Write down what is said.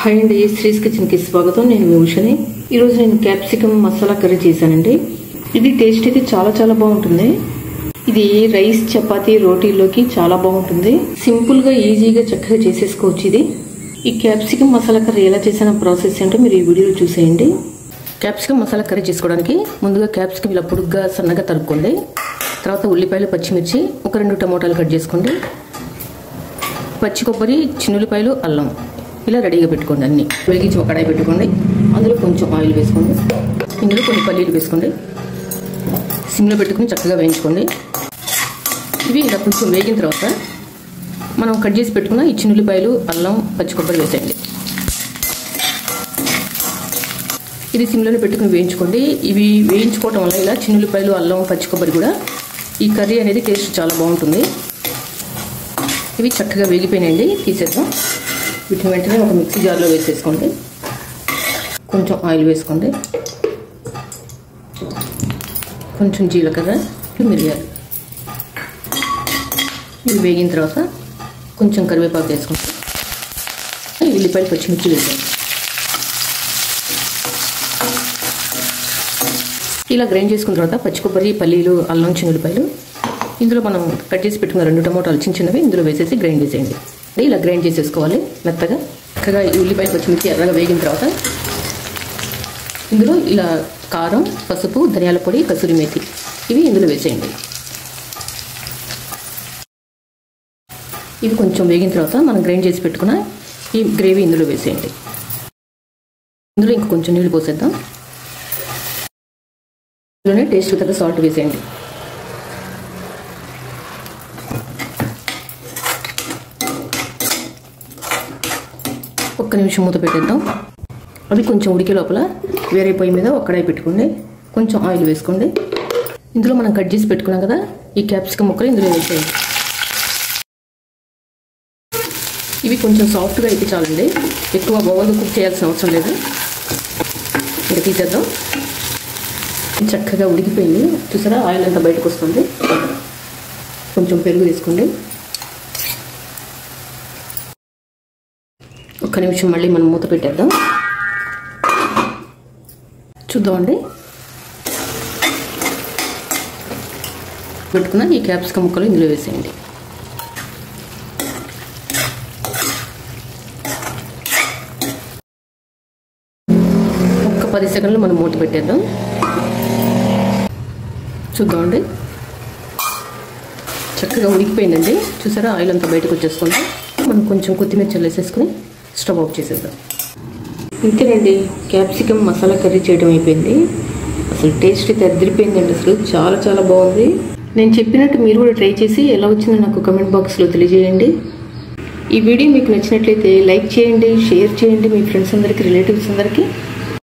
Hi అండి, శ్రీస్ kitchen కి స్వాగతం. నేను మీ ఉషని. ఈరోజు నేను క్యాప్సికమ్ మసాలా కర్రీ చేశానండి. ఇది టేస్ట్ అయితే చాలా చాలా బాగుంటుంది. ఇది రైస్, చపాతీ, రోటీల్లోకి చాలా బాగుంటుంది. సింపుల్ గా ఈజీగా చక్కగా చేసేసుకోవచ్చు. ఇది ఈ క్యాప్సికమ్ మసాలా కర్రీ ఎలా చేసిన ప్రాసెస్ ఏంటో మీరు ఈ వీడియోలో చూసేయండి. క్యాప్సికమ్ మసాలా కర్రీ చేసుకోవడానికి ముందుగా క్యాప్సికమ్ ఇలా పొడుగ్గా సన్నగా తరుక్కోండి. తర్వాత ఉల్లిపాయలు, పచ్చిమిర్చి, ఒక 2 టమోటాలు కట్ చేసుకోండి. పచ్చి కొబ్బరి, చిన్నులపాయలు, అల్లం ఇలా రెడీగా పెట్టుకోండి. అన్ని వెలిగించి ఒక కడాయి పెట్టుకోండి. అందులో కొంచెం ఆయిల్ వేసుకోండి. ఇందులో కొన్ని పల్లీలు వేసుకోండి. సిమ్లో పెట్టుకుని చక్కగా వేయించుకోండి. ఇవి ఇలా కొంచెం వేగిన తర్వాత మనం కట్ చేసి పెట్టుకున్న ఈ చిన్నులపాయలు, అల్లం, పచ్చి కొబ్బరి వేసేయండి. ఇది సిమ్లోనే పెట్టుకుని వేయించుకోండి. ఇవి వేయించుకోవటం వల్ల ఇలా చిన్నులపాయలు, అల్లం, పచ్చి కొబ్బరి కూడా ఈ కర్రీ అనేది టేస్ట్ చాలా బాగుంటుంది. ఇవి చక్కగా వేగిపోయినాయండి, తీసేద్దాం. వీటిని వెంటనే ఒక మిక్సీ జార్లో వేసేసుకోండి. కొంచెం ఆయిల్ వేసుకోండి. కొంచెం జీలకర్ర, మిరియాలు. ఇవి వేగిన తర్వాత కొంచెం కరివేపాకు వేసుకోండి. ఉల్లిపాయలు, పచ్చిమిర్చి వేసుకోండి. ఇలా గ్రైండ్ చేసుకున్న తర్వాత పచ్చి కొబ్బరి, పల్లీలు, అల్లం, చిన్నులపాయలు, ఇందులో మనం కట్ చేసి పెట్టుకున్న 2 టమోటాలు చిన్న చిన్నవి ఇందులో వేసేసి గ్రైండ్ చేసేయండి. ఇలా గ్రైండ్ చేసేసుకోవాలి మెత్తగా. చక్కగా ఈ ఉల్లిపాయలు, పచ్చిమిర్చి ఎర్రగా వేగిన తర్వాత ఇందులో ఇలా కారం, పసుపు, ధనియాల పొడి, కసూరి మేతి ఇవి ఇందులో వేసేయండి. ఇవి కొంచెం వేగిన తర్వాత మనం గ్రైండ్ చేసి పెట్టుకున్న ఈ గ్రేవీ ఇందులో వేసేయండి. ఇందులో ఇంక కొంచెం నీళ్ళు పోసేద్దాం. ఇందులోనే టేస్ట్ తగ్గ సాల్ట్ వేసేయండి. ఒక్క నిమిషం మూత పెట్టేద్దాం. అవి కొంచెం ఉడికే లోపల వేరే పొయ్యి మీద ఒక కడాయి పెట్టుకోండి. కొంచెం ఆయిల్ వేసుకోండి. ఇందులో మనం కట్ చేసి పెట్టుకున్నాం కదా ఈ క్యాప్సికమ్ ముక్కలు ఇందులో వేసేయండి. ఇవి కొంచెం సాఫ్ట్గా అయితే చాలండి, ఎక్కువ ఓవర్గా కుక్ చేయాల్సిన అవసరం లేదు. ఇంకా తీసేద్దాం. చక్కగా ఉడికిపోయింది, చూసారా ఆయిల్ అంతా బయటకు వస్తుంది. కొంచెం పెరుగు వేసుకోండి. ఒక్క నిమిషం మళ్ళీ మనం మూత పెట్టేద్దాం. చూద్దామండి. పెట్టుకున్న ఈ క్యాప్సికమ్ ముక్కలు ఇందులో వేసేయండి. ఒక్క 10 సెకండ్లు మనం మూత పెట్టేద్దాం. చూద్దామండి. చక్కగా ఉడికిపోయిందండి, చూసారా ఆయిల్ అంతా బయటకు వచ్చేస్తుంది. మనం కొంచెం కొత్తిమీర చల్లేసేసుకుని స్టవ్ ఆఫ్ చేసేద్దాం. ఇంతేనండి, క్యాప్సికమ్ మసాలా కర్రీ చేయడం అయిపోయింది. అసలు టేస్ట్ అయితే అదిరిపోయిందండి. అసలు చాలా చాలా బాగుంది. నేను చెప్పినట్టు మీరు కూడా ట్రై చేసి ఎలా వచ్చిందో నాకు కమెంట్ బాక్స్లో తెలియజేయండి. ఈ వీడియో మీకు నచ్చినట్లయితే లైక్ చేయండి, షేర్ చేయండి మీ ఫ్రెండ్స్ అందరికీ, రిలేటివ్స్ అందరికీ.